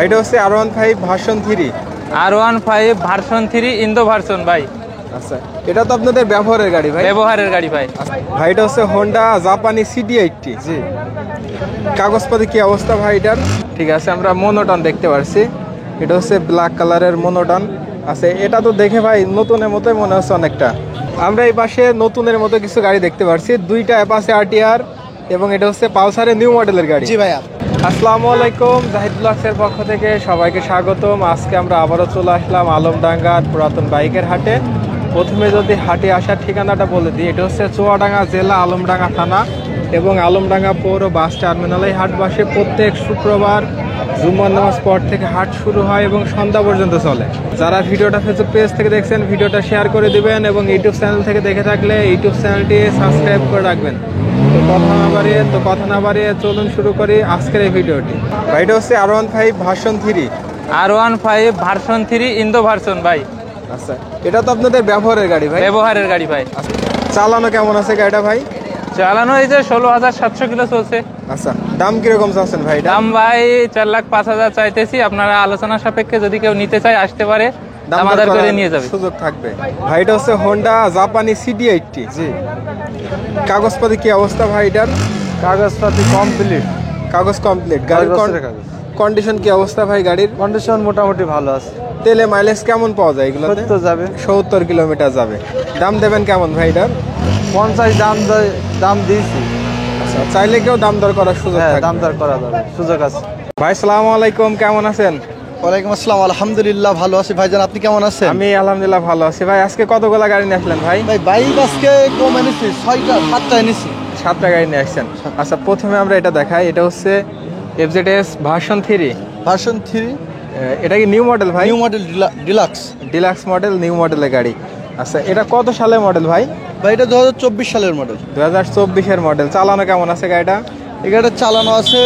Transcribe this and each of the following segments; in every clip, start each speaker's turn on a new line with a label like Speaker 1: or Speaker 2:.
Speaker 1: ভাই এটা হচ্ছে R15 version 3।
Speaker 2: R15 version 3 Indo version ভাই।
Speaker 1: আচ্ছা, এটা তো আপনাদের ব্যবহারের গাড়ি ভাই?
Speaker 2: ব্যবহারের গাড়ি ভাই।
Speaker 1: ভাই এটা হচ্ছে হোন্ডা জাপানি CD80।
Speaker 2: জি।
Speaker 1: কাগজপাতি কি অবস্থা ভাই এটার? ঠিক আছে, আমরা মোনোটন দেখতে পাচ্ছি, এটা হচ্ছে ব্ল্যাক কালারের মোনোটন আছে। এটা তো দেখে ভাই নতুনের মতোই মনে হচ্ছে অনেকটা। আমরা এই পাশে নতুনের মতো কিছু গাড়ি দেখতে পাচ্ছি, দুইটা অ্যাপাচি RTR এবং এটা হচ্ছে পালসারের নিউ মডেলের গাড়ি।
Speaker 3: জি ভাইয়া।
Speaker 1: আসসালামু আলাইকুম, জাহিদ ব্লগসের পক্ষ থেকে সবাইকে স্বাগতম। আজকে আমরা আবারও চলে আসলাম আলমডাঙ্গার পুরাতন বাইকের হাটে। প্রথমে যদি হাটে আসার ঠিকানাটা বলে দিই, এটা হচ্ছে চুয়াডাঙ্গা জেলা, আলমডাঙ্গা থানা এবং আলমডাঙ্গা পৌর বাস টার্মিনালে হাট বসে প্রত্যেক শুক্রবার। জুম্মার নামাজ পর থেকে হাট শুরু হয় এবং সন্ধ্যা পর্যন্ত চলে। যারা ভিডিওটা ফেসবুক পেজ থেকে দেখছেন, ভিডিওটা শেয়ার করে দিবেন এবং ইউটিউব চ্যানেল থেকে দেখে থাকলে ইউটিউব চ্যানেলটি সাবস্ক্রাইব করে রাখবেন। তো কথা না বাড়িয়ে চলুন শুরু করি আজকের এই ভিডিওটি। ভাই এটা হচ্ছে R15 version 3।
Speaker 2: R15 version 3 Indo version ভাই।
Speaker 1: আচ্ছা, এটা তো আপনাদের ব্যবহারের গাড়ি ভাই?
Speaker 2: ব্যবহারের গাড়ি ভাই।
Speaker 1: চালানো কেমন আছে গাড়িটা ভাই?
Speaker 2: চালানো এই যে 16,700 কিলো চলছে।
Speaker 1: আচ্ছা, দাম কিরকম চাচ্ছেন ভাই?
Speaker 2: দাম ভাই 4,05,000 চাইতেছি। আপনারা আলোচনা সাপেক্ষে যদি কেউ নিতে চায় আসতে পারে, দাম আদার করে নিয়ে যাবে,
Speaker 1: সুযোগ থাকবে। ভাই এটা হচ্ছে হোন্ডা জাপানি CD80।
Speaker 3: জি।
Speaker 1: কাগজপাতি কি অবস্থা ভাই এটার?
Speaker 3: কাগজপাতি কমপ্লিট।
Speaker 1: কাগজ কমপ্লিট। গাড়ির কন্ডিশন কি অবস্থা ভাই? গাড়ির
Speaker 3: কন্ডিশন মোটামুটি ভালো আছে।
Speaker 1: তেলে মাইলেজ কেমন পাওয়া যায় এগুলোতে?
Speaker 3: যাবে
Speaker 1: 70 কিলোমিটার যাবে। দাম দেবেন কেমন ভাই এটার?
Speaker 3: 50 দাম দিয়েছি।
Speaker 1: আচ্ছা, চাইলে কেউ দাম দর করার সুযোগ থাকবে?
Speaker 3: দাম দর করা যাবে, সুযোগ আছে।
Speaker 1: ভাই আসসালামু আলাইকুম, কেমন আছেন?
Speaker 3: ওয়ালাইকুম আসসালাম, আলহামদুলিল্লাহ ভালো আছি ভাইজান, আপনি কেমন আছেন?
Speaker 1: আমি আলহামদুলিল্লাহ ভালো আছি। ভাই আজকে কতগুলা গাড়ি নিয়ে আসলেন ভাই?
Speaker 3: ভাই বাইক আজকে কম এনেছি, 7টা এনেছি।
Speaker 1: 7টা গাড়ি নিয়ে আসছেন। আচ্ছা, প্রথমে আমরা এটা দেখাই, এটা হচ্ছে FZS ভার্সন 3।
Speaker 3: ভার্সন 3।
Speaker 1: এটা কি নিউ মডেল ভাই?
Speaker 3: New model
Speaker 1: deluxe model, new মডেলের গাড়ি। আচ্ছা, এটা কত সালের মডেল ভাই?
Speaker 3: ভাই এটা 2024 সালের মডেল।
Speaker 1: 2024-এর মডেল। চালানো কেমন আছে গাড়িটা?
Speaker 3: এই গাড়িটা চালানো আছে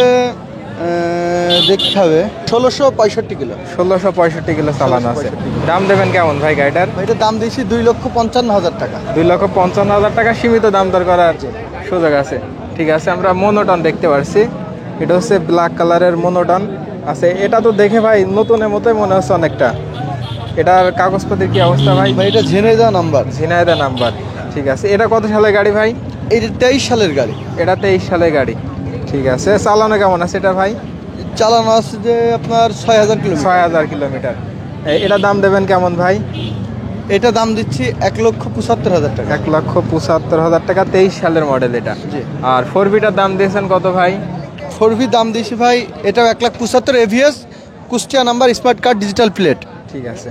Speaker 3: দেখতে হবে 1665 কিলো।
Speaker 1: 1665 কিলো চালানো আছে। দাম দেবেন কেমন ভাই গাড়িটার?
Speaker 3: ভাই এটার দাম দিয়েছি 2,55,000 টাকা।
Speaker 1: 2,55,000 টাকা। সীমিত দাম দর করার সুযোগ আছে। ঠিক আছে, আমরা মোনোটন দেখতে পাচ্ছি, এটা হচ্ছে ব্ল্যাক কালারের মোনোটন আছে। এটা তো দেখে ভাই নতুনের মতোই মনে হচ্ছে অনেকটা। এটার কাগজপত্রের কি অবস্থা ভাই?
Speaker 3: ভাই এটা ঝিনাইদহ
Speaker 1: নাম্বার। ঠিক আছে, এটা কত সালের গাড়ি ভাই?
Speaker 3: এটা 23 সালের গাড়ি।
Speaker 1: এটা 23 সালের গাড়ি। ঠিক আছে, চালানো কেমন আছে এটা ভাই?
Speaker 3: চালানো আছে যে আপনার 6,000 কিলোমিটার।
Speaker 1: 6,000 কিলোমিটার। এটা দাম দেবেন কেমন ভাই?
Speaker 3: এটা দাম দিচ্ছি 1,75,000 টাকা।
Speaker 1: 1,75,000 টাকা। 23 সালের মডেল এটা।
Speaker 3: জি।
Speaker 1: আর 4Bটার দাম দিয়েছেন কত ভাই?
Speaker 3: 4V দাম দিয়েছি ভাই এটাও 1,75,000 AVS, Kushtia number, smart card, digital plate.
Speaker 1: ঠিক আছে,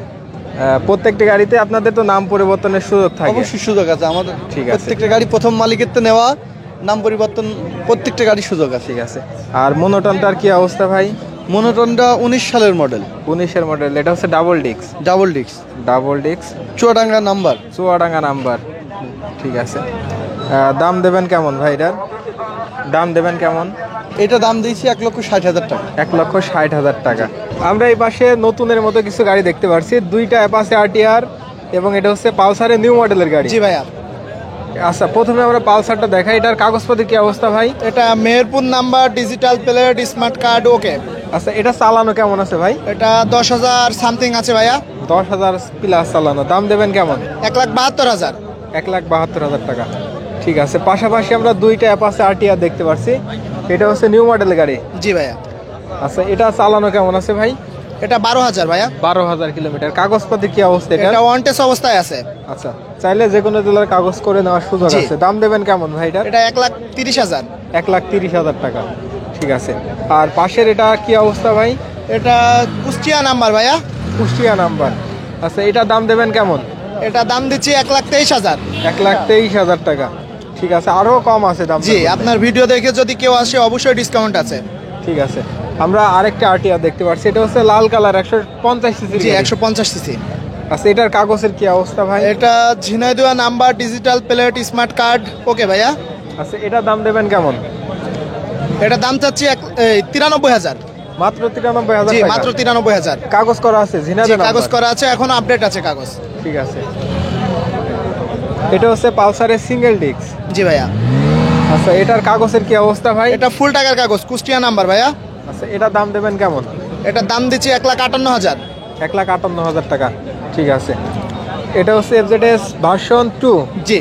Speaker 1: প্রত্যেকটা গাড়িতে আপনাদের তো নাম পরিবর্তনের সুযোগ থাকে?
Speaker 3: অবশ্যই সুযোগ আছে আমাদের।
Speaker 1: ঠিক আছে,
Speaker 3: প্রত্যেকটা গাড়ি প্রথম মালিকের তো নেওয়া, নাম পরিবর্তন প্রত্যেকটা গাড়ির সুযোগ আছে।
Speaker 1: ঠিক আছে। আর মোনোটনটার কি অবস্থা ভাই?
Speaker 3: মোনোটনটা 19 সালের মডেল।
Speaker 1: 19-এর মডেল। এটা হচ্ছে ডাবল ডিক্স।
Speaker 3: চুয়াডাঙ্গা
Speaker 1: নাম্বার। ঠিক আছে, দাম দেবেন কেমন ভাই এটার?
Speaker 3: এটা দাম দিয়েছি 1,60,000 টাকা।
Speaker 1: 1,60,000 টাকা। আমরা এই পাশে নতুনের মতো কিছু গাড়ি দেখতে পাচ্ছি, দুইটা অ্যাপাচি RTR এবং এটা হচ্ছে পালসারের নিউ মডেলের গাড়ি।
Speaker 3: জি ভাইয়া।
Speaker 1: আচ্ছা, প্রথমে আমরা পালসারটা দেখাই, এটার কাগজপত্র কি অবস্থা ভাই?
Speaker 3: এটা Meherpur number, digital plate, smart card, okay.
Speaker 1: আচ্ছা, এটা চালানো কেমন আছে ভাই?
Speaker 3: এটা 10,000 সামথিং আছে ভাইয়া।
Speaker 1: 10,000 প্লাস চালানো। দাম দেবেন কেমন?
Speaker 3: 1,72,000।
Speaker 1: 1,72,000 টাকা। ঠিক আছে, পাশাপাশি আমরা দুইটা অ্যাপাচি RTR দেখতে পাচ্ছি, এটা হচ্ছে নিউ মডেলের গাড়ি।
Speaker 3: জি ভাইয়া।
Speaker 1: আচ্ছা, এটা চালানো কেমন আছে ভাই?
Speaker 3: এটা 12,000 ভাইয়া।
Speaker 1: 12,000 কিলোমিটার। কাগজপত্র কি অবস্থা?
Speaker 3: এটা ওয়ান টেস্ট অবস্থায় আছে।
Speaker 1: আচ্ছা, চাইলে যে কোনো জেলার কাগজ করে নেওয়ার সুযোগ আছে। দাম দেবেন কেমন ভাই এটা?
Speaker 3: এটা 1,30,000।
Speaker 1: 1,30,000 টাকা। ঠিক আছে। আর পাশের এটা কি অবস্থা ভাই?
Speaker 3: এটা কুষ্টিয়া নাম্বার ভাইয়া।
Speaker 1: কুষ্টিয়া নাম্বার। আচ্ছা, এটা দাম দেবেন কেমন?
Speaker 3: এটা দাম দিচ্ছি 1,23,000।
Speaker 1: 1,23,000 টাকা। ঠিক আছে, আরো কম আছে দাম?
Speaker 3: জি, আপনার ভিডিও দেখে যদি কেউ আসে অবশ্যই ডিসকাউন্ট আছে।
Speaker 1: ঠিক আছে, আমরা আরেকটা RTR দেখতে পাচ্ছি, এটা হচ্ছে লাল কালার, 150 সিসি।
Speaker 3: জি, 150 সিসি।
Speaker 1: আচ্ছা, এটার কাগজের কি অবস্থা ভাই?
Speaker 3: এটা Jhenaidah number, digital plate, smart card, okay ভাইয়া।
Speaker 1: আচ্ছা, এটা দাম দেবেন কেমন?
Speaker 3: এটা দাম চাচ্ছি 93,000।
Speaker 1: মাত্র 93,000?
Speaker 3: জি, মাত্র 93,000।
Speaker 1: কাগজ করা আছে?
Speaker 3: কাগজ করা আছে, এখন আপডেট আছে কাগজ।
Speaker 1: ঠিক আছে। এটা হচ্ছে পালসারের সিঙ্গেল ডিস্ক।
Speaker 3: জি ভাইয়া।
Speaker 1: আচ্ছা, এটার কাগজের কি অবস্থা ভাই?
Speaker 3: এটা ফুল টাকার কাগজ, কুষ্টিয়া নাম্বার ভাইয়া।
Speaker 1: আচ্ছা, এটা দাম দেবেন কেমন?
Speaker 3: এটার দাম দিচ্ছি 1,58,000।
Speaker 1: 1,58,000 টাকা। ঠিক আছে, এটা হচ্ছে FZS ভার্সন 2।
Speaker 3: জি,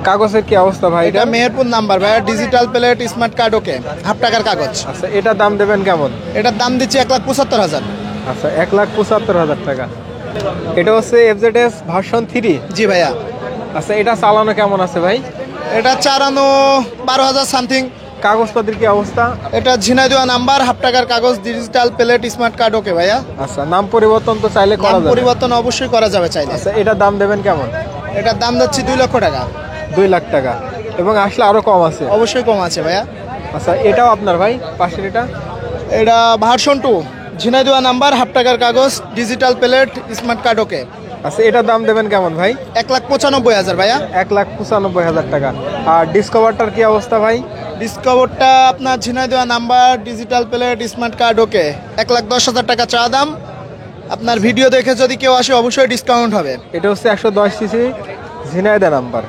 Speaker 1: কাগজের কি অবস্থা ভাই?
Speaker 3: এটা মেহেরপুর নাম্বার ভাইয়া, ডিজিটাল প্লেট, স্মার্ট কার্ড, ওকে, হাফ টাকার কাগজ।
Speaker 1: আচ্ছা, এটার দাম দেবেন কেমন?
Speaker 3: এটার দাম দিচ্ছি 1,75,000।
Speaker 1: আচ্ছা, 1,75,000 টাকা। এটা হচ্ছে FZS ভার্সন 3।
Speaker 3: জি ভাইয়া,
Speaker 1: আচ্ছা, এটা চালানো কেমন আছে ভাই?
Speaker 3: এটা চালানো 12,000 সামথিং।
Speaker 1: কাগজপত্রের কি অবস্থা?
Speaker 3: এটা ঝিনাইদহ নাম্বার, হাফ টাকার কাগজ, digital plate, smart card, okay ভাইয়া।
Speaker 1: আচ্ছা, নাম পরিবর্তন তো চাইলে করা
Speaker 3: নাম
Speaker 1: যাবে?
Speaker 3: পরিবর্তন অবশ্যই করা যাবে চাইলে।
Speaker 1: আচ্ছা, এটার দাম দেবেন কেমন?
Speaker 3: এটার দাম যাচ্ছে 2 লক্ষ টাকা।
Speaker 1: 2 লাখ টাকা, এবং আসলে আরো কম আছে?
Speaker 3: অবশ্যই কম আছে ভাইয়া।
Speaker 1: আচ্ছা, এটাও আপনার ভাই? পাশের এটা?
Speaker 3: এটা ভার্সন 2, ঝিনাইদহ নাম্বার, হাফ টাকার কাগজ, digital plate, smart card, okay.
Speaker 1: আচ্ছা, এটার দাম দেবেন কেমন ভাই?
Speaker 3: 1,95,000 ভাইয়া।
Speaker 1: 1,95,000 টাকা। আর ডিসকভারটার কি অবস্থা ভাই?
Speaker 3: ডিসকভারটা আপনার Jhenaidah number, digital plate, smart card, okay, 1,10,000 টাকা চা দাম। আপনার ভিডিও দেখে যদি কেউ আসে অবশ্যই ডিসকাউন্ট হবে।
Speaker 1: এটা হচ্ছে 110 সিসি ঝিনাইদহ নাম্বার।